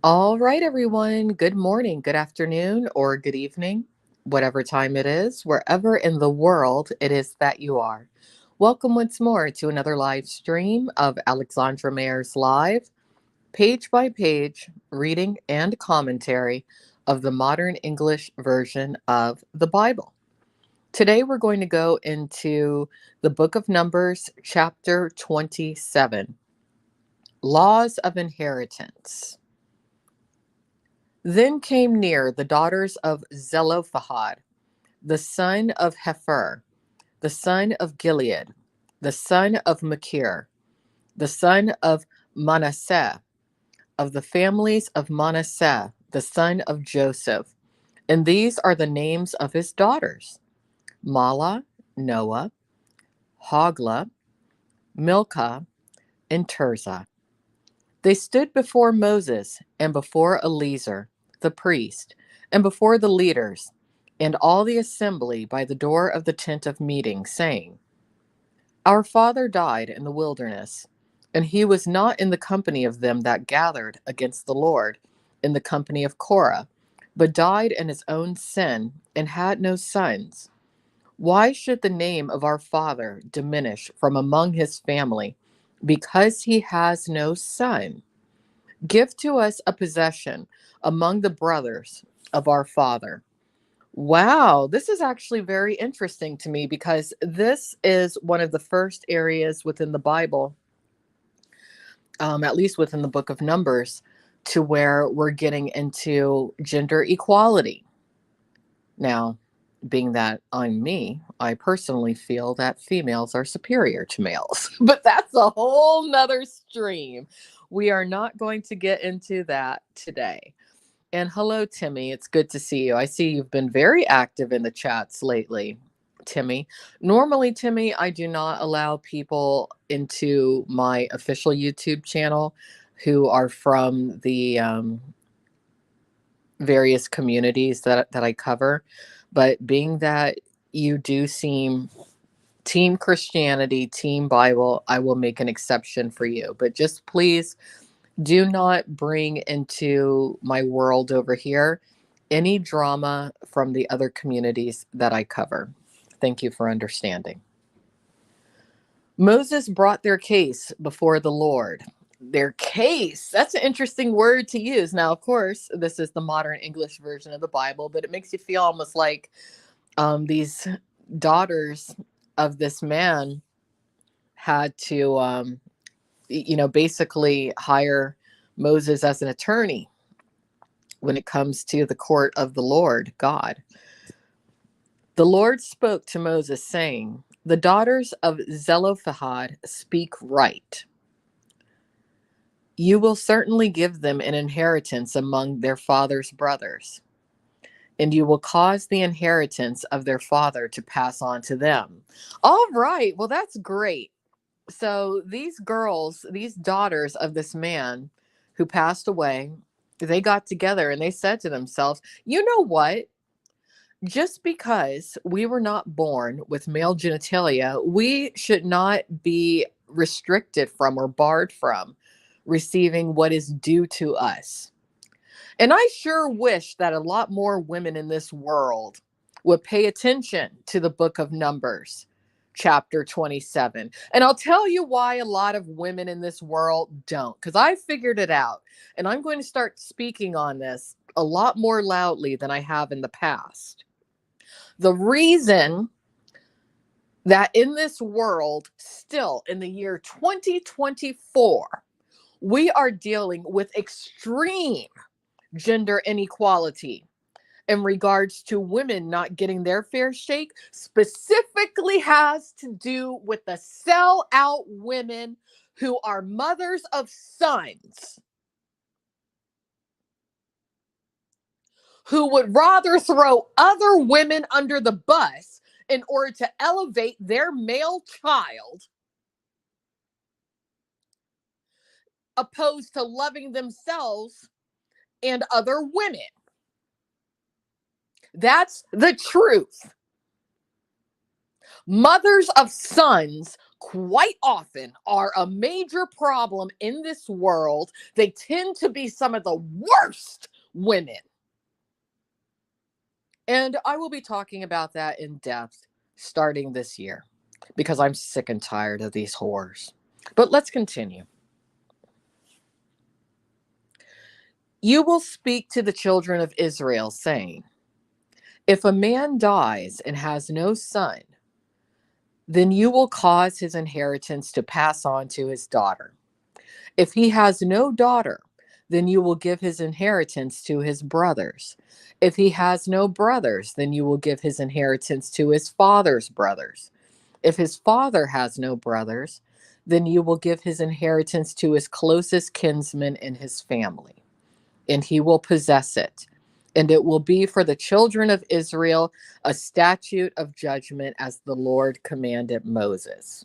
All right, everyone. Good morning, good afternoon, or good evening, whatever time it is, wherever in the world it is that you are. Welcome once more to another live stream of Alexandra Mayer's Live, page by page reading and commentary of the modern English version of the Bible. Today, we're going to go into the book of Numbers, chapter 27, Laws of Inheritance. Then came near the daughters of Zelophehad, the son of Hepher, the son of Gilead, the son of Machir, the son of Manasseh, of the families of Manasseh, the son of Joseph. And these are the names of his daughters: Mala, Noah, Hogla, Milcah, and Tirzah. They stood before Moses and before Eleazar, the priest, and before the leaders, and all the assembly by the door of the tent of meeting, saying, Our father died in the wilderness, and he was not in the company of them that gathered against the Lord, in the company of Korah, but died in his own sin, and had no sons. Why should the name of our father diminish from among his family, because he has no son? Give to us a possession among the brothers of our father. Wow, this is actually very interesting to me because this is one of the first areas within the Bible, at least within the book of Numbers, to where we're getting into gender equality. Now, being that I'm me, I personally feel that females are superior to males, but that's a whole nother stream. We are not going to get into that today. And hello, Timmy. It's good to see you. I see you've been very active in the chats lately, Timmy. Normally, Timmy, I do not allow people into my official YouTube channel who are from the various communities that I cover. But being that you do seem Team Christianity, Team Bible, I will make an exception for you. But just please do not bring into my world over here any drama from the other communities that I cover. Thank you for understanding. Moses brought their case before the Lord. Their case, that's an interesting word to use. Now, of course, this is the modern English version of the Bible, but it makes you feel almost like these daughters of this man had to, basically hire Moses as an attorney when it comes to the court of the Lord God. The Lord spoke to Moses, saying, The daughters of Zelophehad speak right. You will certainly give them an inheritance among their father's brothers, and you will cause the inheritance of their father to pass on to them. All right, well, that's great. So these girls, these daughters of this man who passed away, they got together and they said to themselves, you know what? Just because we were not born with male genitalia, we should not be restricted from or barred from receiving what is due to us. And I sure wish that a lot more women in this world would pay attention to the book of Numbers, chapter 27. And I'll tell you why a lot of women in this world don't, because I figured it out. And I'm going to start speaking on this a lot more loudly than I have in the past. The reason that in this world, still in the year 2024, we are dealing with extreme gender inequality in regards to women not getting their fair shake specifically has to do with the sellout women who are mothers of sons who would rather throw other women under the bus in order to elevate their male child opposed to loving themselves and other women. That's the truth. Mothers of sons quite often are a major problem in this world. They tend to be some of the worst women. And I will be talking about that in depth starting this year because I'm sick and tired of these horrors. But let's continue. You will speak to the children of Israel, saying, if a man dies and has no son, then you will cause his inheritance to pass on to his daughter. If he has no daughter, then you will give his inheritance to his brothers. If he has no brothers, then you will give his inheritance to his father's brothers. If his father has no brothers, then you will give his inheritance to his closest kinsman in his family, and he will possess it. And it will be for the children of Israel a statute of judgment as the Lord commanded Moses.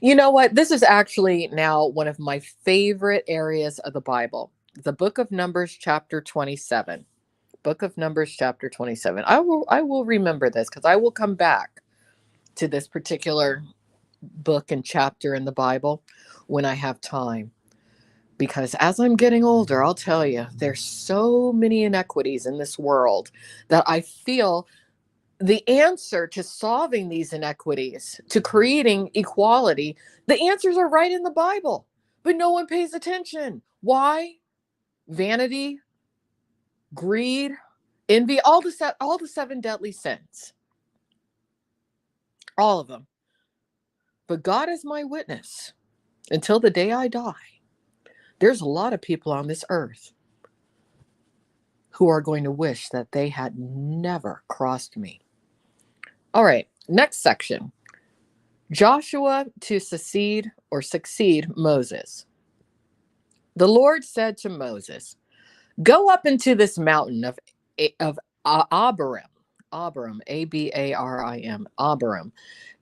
You know what? This is actually now one of my favorite areas of the Bible. The book of Numbers, chapter 27. Book of Numbers, chapter 27. I will remember this because I will come back to this particular book and chapter in the Bible when I have time. Because as I'm getting older, I'll tell you, there's so many inequities in this world that I feel the answer to solving these inequities, to creating equality, the answers are right in the Bible, but no one pays attention. Why? Vanity, greed, envy, all the seven deadly sins. All of them. But God is my witness. Until the day I die, there's a lot of people on this earth who are going to wish that they had never crossed me. All right, next section. Joshua to succeed Moses. The Lord said to Moses, go up into this mountain of Abarim, Abarim, Abarim,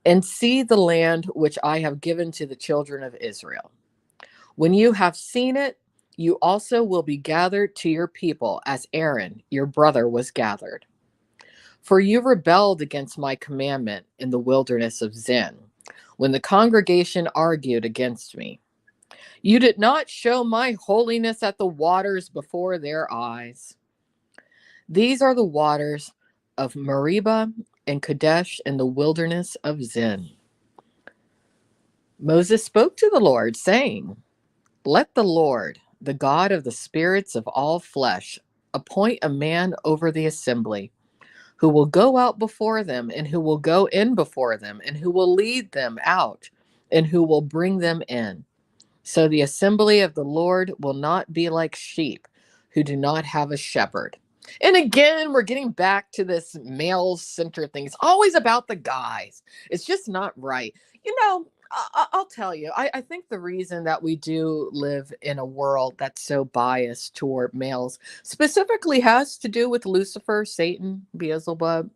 and see the land which I have given to the children of Israel. When you have seen it, you also will be gathered to your people as Aaron, your brother, was gathered. For you rebelled against my commandment in the wilderness of Zin, when the congregation argued against me. You did not show my holiness at the waters before their eyes. These are the waters of Meribah and Kadesh in the wilderness of Zin. Moses spoke to the Lord, saying, let the Lord, the God of the spirits of all flesh, appoint a man over the assembly, who will go out before them, and who will go in before them, and who will lead them out, and who will bring them in. So the assembly of the Lord will not be like sheep who do not have a shepherd. And again, we're getting back to this male-centered thing. It's always about the guys. It's just not right. You know, I'll tell you, I think the reason that we do live in a world that's so biased toward males specifically has to do with Lucifer, Satan, Beelzebub,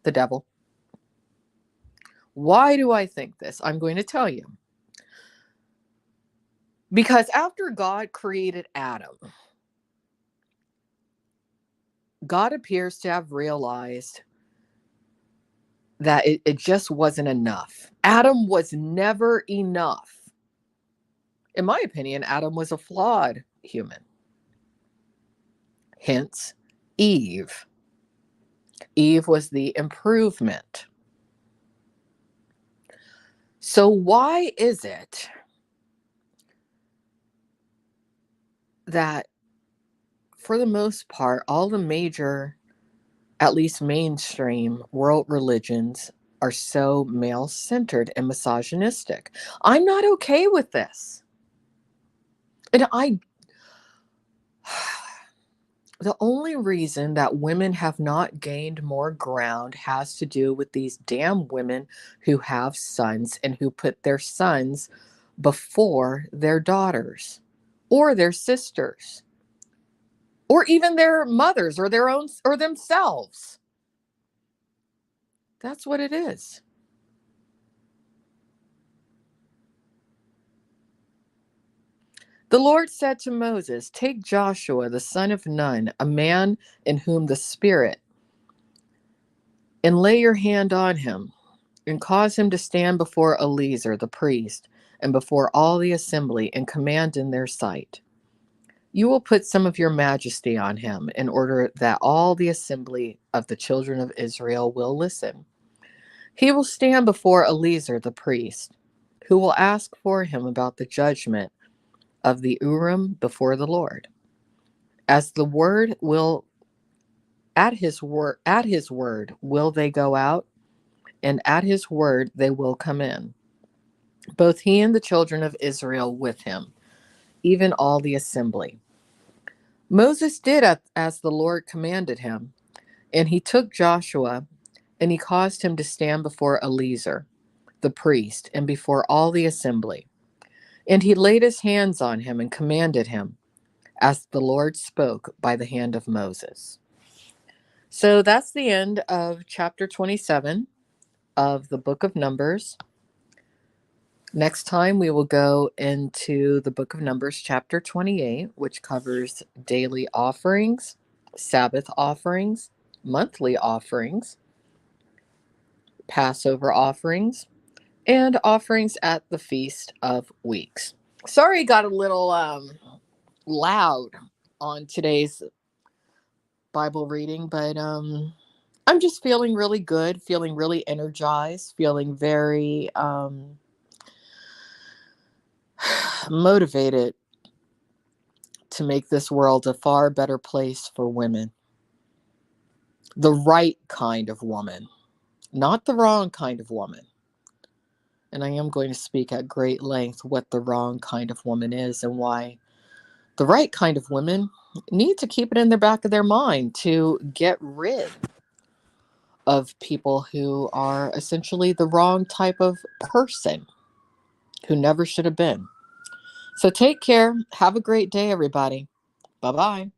the devil. Why do I think this? I'm going to tell you. Because after God created Adam, God appears to have realized that it just wasn't enough. Adam was never enough. In my opinion, Adam was a flawed human. Hence, Eve. Eve was the improvement. So why is it that, for the most part, all the major, at least mainstream, world religions are so male-centered and misogynistic? I'm not okay with this. And the only reason that women have not gained more ground has to do with these damn women who have sons and who put their sons before their daughters or their sisters or even their mothers or their own or themselves. That's what it is. The Lord said to Moses, take Joshua, the son of Nun, a man in whom the Spirit, and lay your hand on him, and cause him to stand before Eleazar the priest and before all the assembly and command in their sight. You will put some of your majesty on him in order that all the assembly of the children of Israel will listen. He will stand before Eleazar the priest, who will ask for him about the judgment of the Urim before the Lord. As the word will at his word will they go out, and at his word they will come in, both he and the children of Israel with him, even all the assembly. Moses did as the Lord commanded him, and he took Joshua, and he caused him to stand before Eleazar, the priest, and before all the assembly. And he laid his hands on him and commanded him, as the Lord spoke by the hand of Moses. So that's the end of chapter 27 of the book of Numbers. Next time we will go into the book of Numbers, chapter 28, which covers daily offerings, Sabbath offerings, monthly offerings, Passover offerings, and offerings at the Feast of Weeks. Sorry, got a little loud on today's Bible reading, but I'm just feeling really good, feeling really energized, feeling very motivated to make this world a far better place for women. The right kind of woman, not the wrong kind of woman. And I am going to speak at great length what the wrong kind of woman is and why the right kind of women need to keep it in the back of their mind to get rid of people who are essentially the wrong type of person who never should have been. So take care. Have a great day, everybody. Bye-bye.